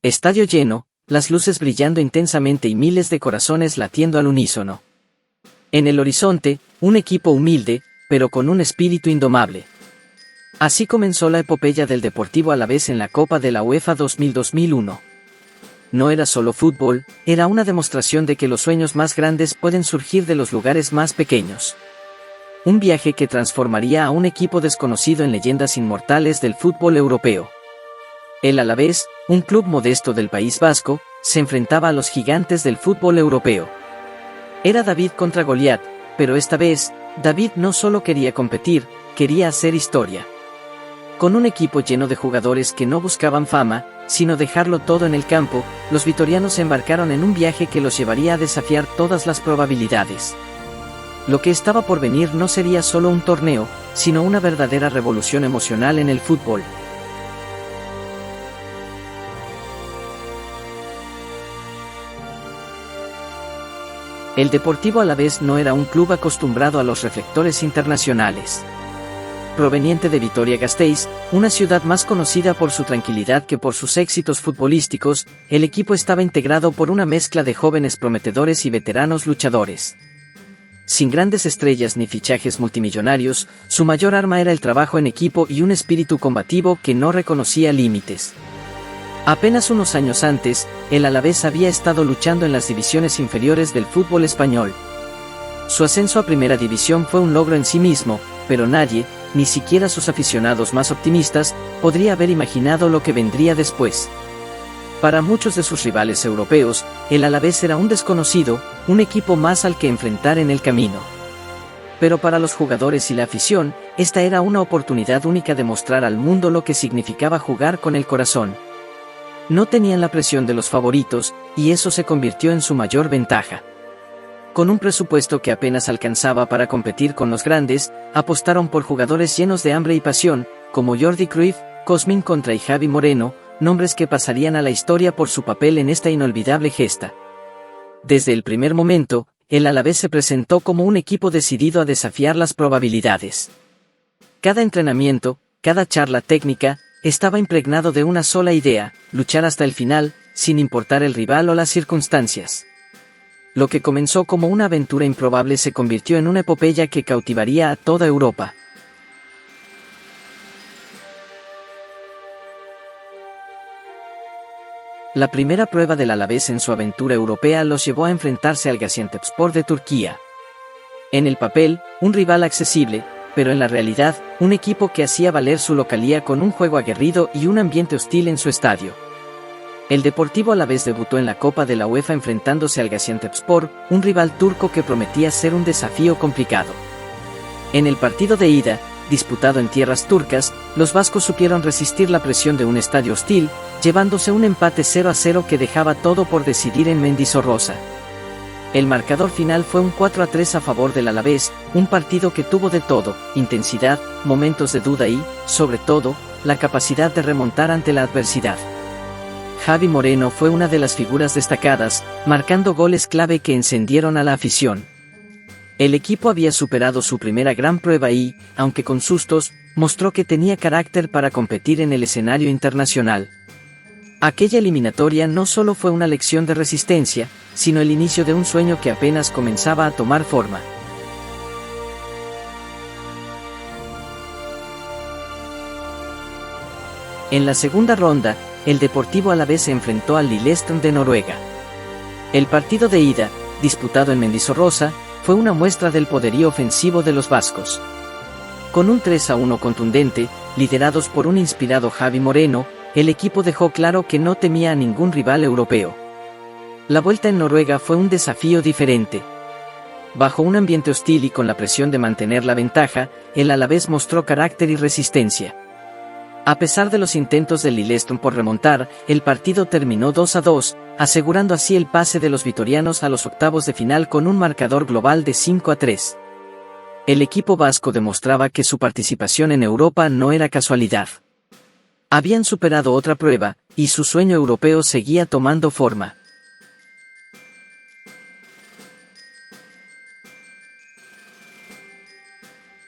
Estadio lleno, las luces brillando intensamente y miles de corazones latiendo al unísono. En el horizonte, un equipo humilde, pero con un espíritu indomable. Así comenzó la epopeya del Deportivo Alavés en la Copa de la UEFA 2000-2001. No era solo fútbol, era una demostración de que los sueños más grandes pueden surgir de los lugares más pequeños. Un viaje que transformaría a un equipo desconocido en leyendas inmortales del fútbol europeo. El Alavés, un club modesto del País Vasco, se enfrentaba a los gigantes del fútbol europeo. Era David contra Goliat, pero esta vez, David no solo quería competir, quería hacer historia. Con un equipo lleno de jugadores que no buscaban fama, sino dejarlo todo en el campo, los vitorianos se embarcaron en un viaje que los llevaría a desafiar todas las probabilidades. Lo que estaba por venir no sería solo un torneo, sino una verdadera revolución emocional en el fútbol. El Deportivo Alavés no era un club acostumbrado a los reflectores internacionales. Proveniente de Vitoria-Gasteiz, una ciudad más conocida por su tranquilidad que por sus éxitos futbolísticos, el equipo estaba integrado por una mezcla de jóvenes prometedores y veteranos luchadores. Sin grandes estrellas ni fichajes multimillonarios, su mayor arma era el trabajo en equipo y un espíritu combativo que no reconocía límites. Apenas unos años antes, el Alavés había estado luchando en las divisiones inferiores del fútbol español. Su ascenso a Primera División fue un logro en sí mismo, pero nadie, ni siquiera sus aficionados más optimistas, podría haber imaginado lo que vendría después. Para muchos de sus rivales europeos, el Alavés era un desconocido, un equipo más al que enfrentar en el camino. Pero para los jugadores y la afición, esta era una oportunidad única de mostrar al mundo lo que significaba jugar con el corazón. No tenían la presión de los favoritos, y eso se convirtió en su mayor ventaja. Con un presupuesto que apenas alcanzaba para competir con los grandes, apostaron por jugadores llenos de hambre y pasión, como Jordi Cruyff, Cosmin Contra y Javi Moreno, nombres que pasarían a la historia por su papel en esta inolvidable gesta. Desde el primer momento, el Alavés se presentó como un equipo decidido a desafiar las probabilidades. Cada entrenamiento, cada charla técnica, estaba impregnado de una sola idea: luchar hasta el final, sin importar el rival o las circunstancias. Lo que comenzó como una aventura improbable se convirtió en una epopeya que cautivaría a toda Europa. La primera prueba del Alavés en su aventura europea los llevó a enfrentarse al Gaziantepspor de Turquía. En el papel, un rival accesible, pero en la realidad, un equipo que hacía valer su localía con un juego aguerrido y un ambiente hostil en su estadio. El Deportivo Alavés debutó en la Copa de la UEFA enfrentándose al Gaziantepspor, un rival turco que prometía ser un desafío complicado. En el partido de ida, disputado en tierras turcas, los vascos supieron resistir la presión de un estadio hostil, llevándose un empate 0-0 que dejaba todo por decidir en Mendizorroza. El marcador final fue un 4-3 a favor del Alavés, un partido que tuvo de todo: intensidad, momentos de duda y, sobre todo, la capacidad de remontar ante la adversidad. Javi Moreno fue una de las figuras destacadas, marcando goles clave que encendieron a la afición. El equipo había superado su primera gran prueba y, aunque con sustos, mostró que tenía carácter para competir en el escenario internacional. Aquella eliminatoria no solo fue una lección de resistencia, sino el inicio de un sueño que apenas comenzaba a tomar forma. En la segunda ronda, el Deportivo Alavés se enfrentó al Lillestrøm de Noruega. El partido de ida, disputado en Mendizorroza, fue una muestra del poderío ofensivo de los vascos. Con un 3-1 contundente, liderados por un inspirado Javi Moreno, el equipo dejó claro que no temía a ningún rival europeo. La vuelta en Noruega fue un desafío diferente. Bajo un ambiente hostil y con la presión de mantener la ventaja, el Alavés mostró carácter y resistencia. A pesar de los intentos del Lillestrøm por remontar, el partido terminó 2-2, asegurando así el pase de los vitorianos a los octavos de final con un marcador global de 5-3. El equipo vasco demostraba que su participación en Europa no era casualidad. Habían superado otra prueba, y su sueño europeo seguía tomando forma.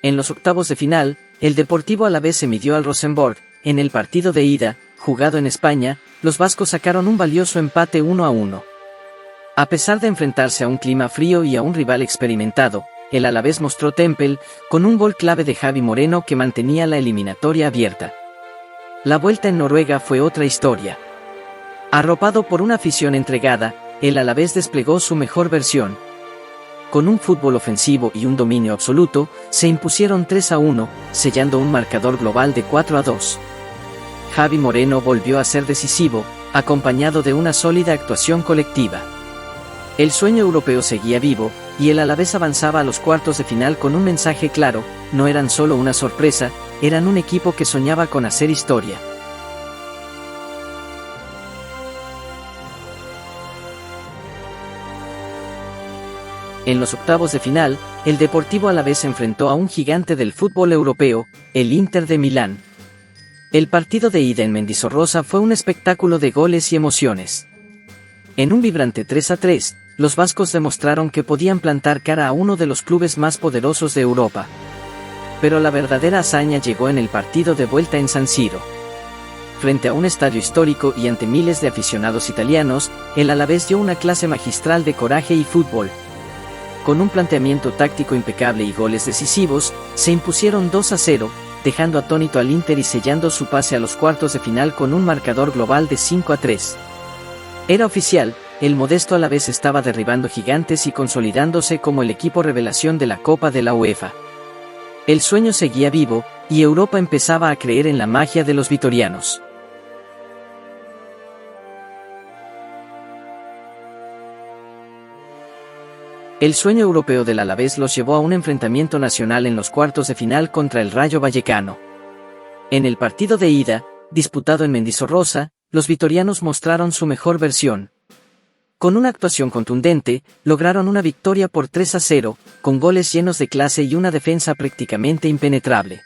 En los octavos de final, el Deportivo Alavés se midió al Rosenborg. En el partido de ida, jugado en España, los vascos sacaron un valioso empate 1-1. A pesar de enfrentarse a un clima frío y a un rival experimentado, el Alavés mostró temple, con un gol clave de Javi Moreno que mantenía la eliminatoria abierta. La vuelta en Noruega fue otra historia. Arropado por una afición entregada, el Alavés desplegó su mejor versión. Con un fútbol ofensivo y un dominio absoluto, se impusieron 3-1, sellando un marcador global de 4-2. Javi Moreno volvió a ser decisivo, acompañado de una sólida actuación colectiva. El sueño europeo seguía vivo, y el Alavés avanzaba a los cuartos de final con un mensaje claro: no eran solo una sorpresa, eran un equipo que soñaba con hacer historia. En los octavos de final, el Deportivo Alavés enfrentó a un gigante del fútbol europeo, el Inter de Milán. El partido de ida en Mendizorroza fue un espectáculo de goles y emociones. En un vibrante 3-3, los vascos demostraron que podían plantar cara a uno de los clubes más poderosos de Europa. Pero la verdadera hazaña llegó en el partido de vuelta en San Siro. Frente a un estadio histórico y ante miles de aficionados italianos, el Alavés dio una clase magistral de coraje y fútbol. Con un planteamiento táctico impecable y goles decisivos, se impusieron 2-0, dejando atónito al Inter y sellando su pase a los cuartos de final con un marcador global de 5-3. Era oficial, el modesto Alavés estaba derribando gigantes y consolidándose como el equipo revelación de la Copa de la UEFA. El sueño seguía vivo, y Europa empezaba a creer en la magia de los vitorianos. El sueño europeo del Alavés los llevó a un enfrentamiento nacional en los cuartos de final contra el Rayo Vallecano. En el partido de ida, disputado en Mendizorroza, los vitorianos mostraron su mejor versión. Con una actuación contundente, lograron una victoria por 3-0, con goles llenos de clase y una defensa prácticamente impenetrable.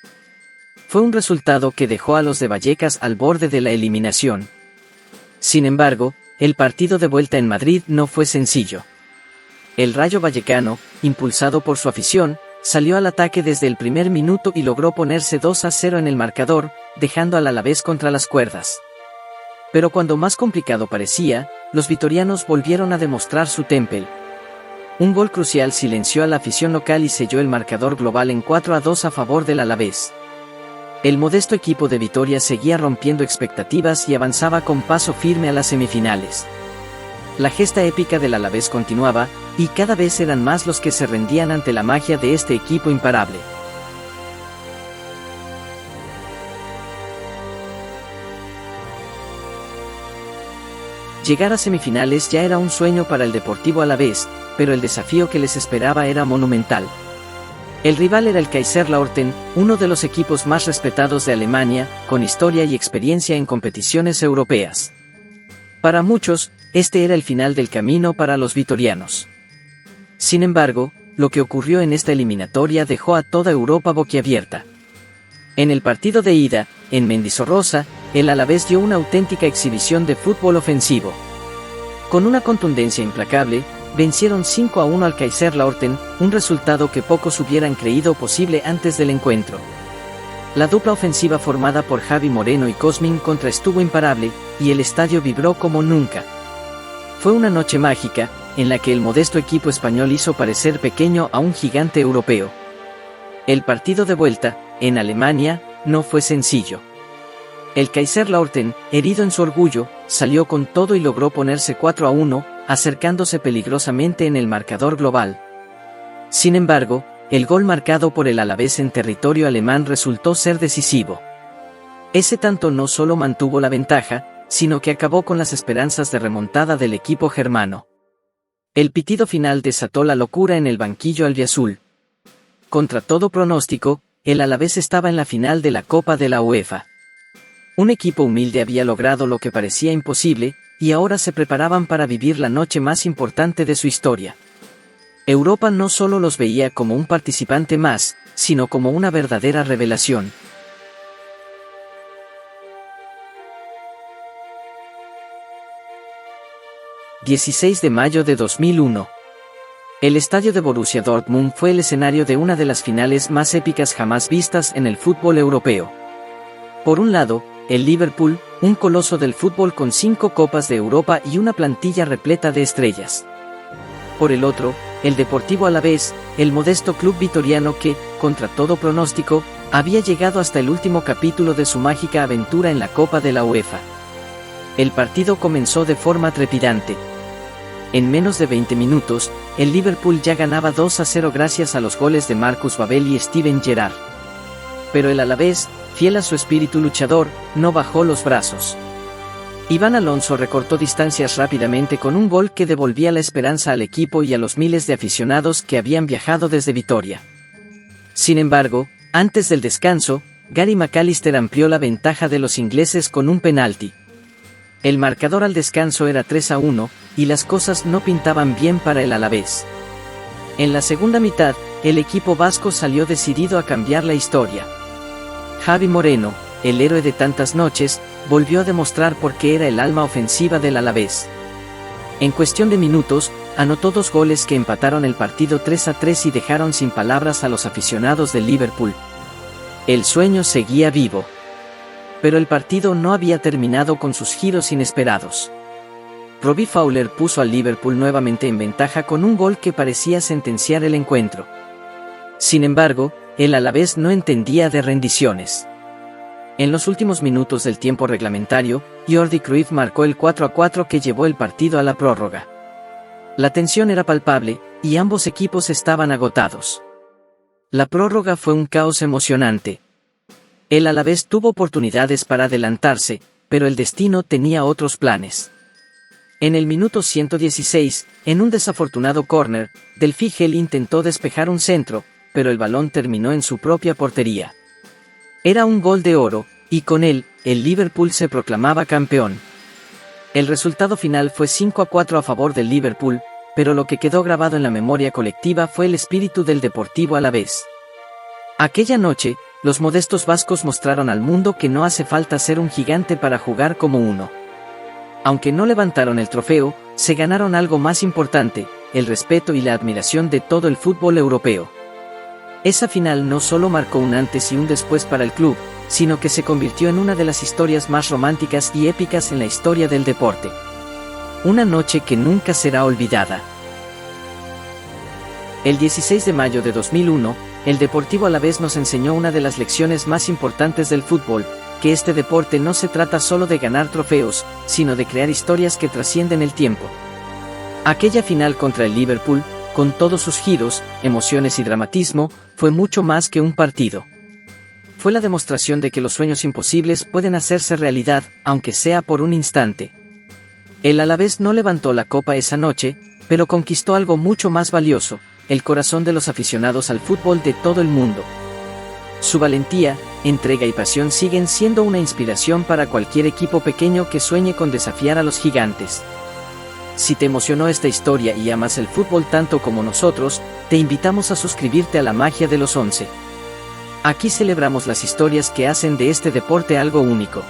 Fue un resultado que dejó a los de Vallecas al borde de la eliminación. Sin embargo, el partido de vuelta en Madrid no fue sencillo. El Rayo Vallecano, impulsado por su afición, salió al ataque desde el primer minuto y logró ponerse 2-0 en el marcador, dejando al Alavés contra las cuerdas. Pero cuando más complicado parecía, los vitorianos volvieron a demostrar su temple. Un gol crucial silenció a la afición local y selló el marcador global en 4-2 a favor del Alavés. El modesto equipo de Vitoria seguía rompiendo expectativas y avanzaba con paso firme a las semifinales. La gesta épica del Alavés continuaba, y cada vez eran más los que se rendían ante la magia de este equipo imparable. Llegar a semifinales ya era un sueño para el Deportivo Alavés, pero el desafío que les esperaba era monumental. El rival era el Kaiserslautern, uno de los equipos más respetados de Alemania, con historia y experiencia en competiciones europeas. Para muchos, este era el final del camino para los vitorianos. Sin embargo, lo que ocurrió en esta eliminatoria dejó a toda Europa boquiabierta. En el partido de ida, en Mendizorroza, el Alavés dio una auténtica exhibición de fútbol ofensivo. Con una contundencia implacable, vencieron 5-1 al Kaiserslautern, un resultado que pocos hubieran creído posible antes del encuentro. La dupla ofensiva formada por Javi Moreno y Cosmin Contra estuvo imparable, y el estadio vibró como nunca. Fue una noche mágica, en la que el modesto equipo español hizo parecer pequeño a un gigante europeo. El partido de vuelta, en Alemania, no fue sencillo. El Kaiserslautern, herido en su orgullo, salió con todo y logró ponerse 4-1, acercándose peligrosamente en el marcador global. Sin embargo, el gol marcado por el Alavés en territorio alemán resultó ser decisivo. Ese tanto no solo mantuvo la ventaja, sino que acabó con las esperanzas de remontada del equipo germano. El pitido final desató la locura en el banquillo albiazul. Contra todo pronóstico, el Alavés estaba en la final de la Copa de la UEFA. Un equipo humilde había logrado lo que parecía imposible, y ahora se preparaban para vivir la noche más importante de su historia. Europa no solo los veía como un participante más, sino como una verdadera revelación. ...16 de mayo de 2001. El estadio de Borussia Dortmund fue el escenario de una de las finales más épicas jamás vistas en el fútbol europeo. Por un lado, el Liverpool, un coloso del fútbol con 5 Copas de Europa y una plantilla repleta de estrellas. Por el otro, el Deportivo Alavés, el modesto club vitoriano que, contra todo pronóstico, había llegado hasta el último capítulo de su mágica aventura en la Copa de la UEFA. El partido comenzó de forma trepidante. En menos de 20 minutos, el Liverpool ya ganaba 2-0 gracias a los goles de Marcus Babel y Steven Gerrard. Pero el Alavés, fiel a su espíritu luchador, no bajó los brazos. Iván Alonso recortó distancias rápidamente con un gol que devolvía la esperanza al equipo y a los miles de aficionados que habían viajado desde Vitoria. Sin embargo, antes del descanso, Gary McAllister amplió la ventaja de los ingleses con un penalti. El marcador al descanso era 3-1, y las cosas no pintaban bien para el Alavés. En la segunda mitad, el equipo vasco salió decidido a cambiar la historia. Javi Moreno, el héroe de tantas noches, volvió a demostrar por qué era el alma ofensiva del Alavés. En cuestión de minutos, anotó 2 goles que empataron el partido 3-3 y dejaron sin palabras a los aficionados del Liverpool. El sueño seguía vivo. Pero el partido no había terminado con sus giros inesperados. Robbie Fowler puso al Liverpool nuevamente en ventaja con un gol que parecía sentenciar el encuentro. Sin embargo, el Alavés no entendía de rendiciones. En los últimos minutos del tiempo reglamentario, Jordi Cruyff marcó el 4-4 que llevó el partido a la prórroga. La tensión era palpable, y ambos equipos estaban agotados. La prórroga fue un caos emocionante. El Alavés tuvo oportunidades para adelantarse, pero el destino tenía otros planes. En el minuto 116, en un desafortunado córner, Del Figel intentó despejar un centro, pero el balón terminó en su propia portería. Era un gol de oro, y con él, el Liverpool se proclamaba campeón. El resultado final fue 5-4 a favor del Liverpool, pero lo que quedó grabado en la memoria colectiva fue el espíritu del Deportivo Alavés. Aquella noche, los modestos vascos mostraron al mundo que no hace falta ser un gigante para jugar como uno. Aunque no levantaron el trofeo, se ganaron algo más importante, el respeto y la admiración de todo el fútbol europeo. Esa final no solo marcó un antes y un después para el club, sino que se convirtió en una de las historias más románticas y épicas en la historia del deporte. Una noche que nunca será olvidada. El 16 de mayo de 2001, el Deportivo Alavés nos enseñó una de las lecciones más importantes del fútbol, que este deporte no se trata solo de ganar trofeos, sino de crear historias que trascienden el tiempo. Aquella final contra el Liverpool, con todos sus giros, emociones y dramatismo, fue mucho más que un partido. Fue la demostración de que los sueños imposibles pueden hacerse realidad, aunque sea por un instante. El Alavés no levantó la copa esa noche, pero conquistó algo mucho más valioso, el corazón de los aficionados al fútbol de todo el mundo. Su valentía, entrega y pasión siguen siendo una inspiración para cualquier equipo pequeño que sueñe con desafiar a los gigantes. Si te emocionó esta historia y amas el fútbol tanto como nosotros, te invitamos a suscribirte a La Magia de los 11. Aquí celebramos las historias que hacen de este deporte algo único.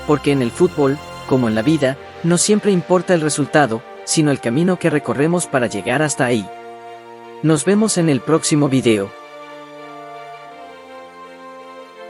Porque en el fútbol, como en la vida, no siempre importa el resultado, sino el camino que recorremos para llegar hasta ahí. Nos vemos en el próximo video.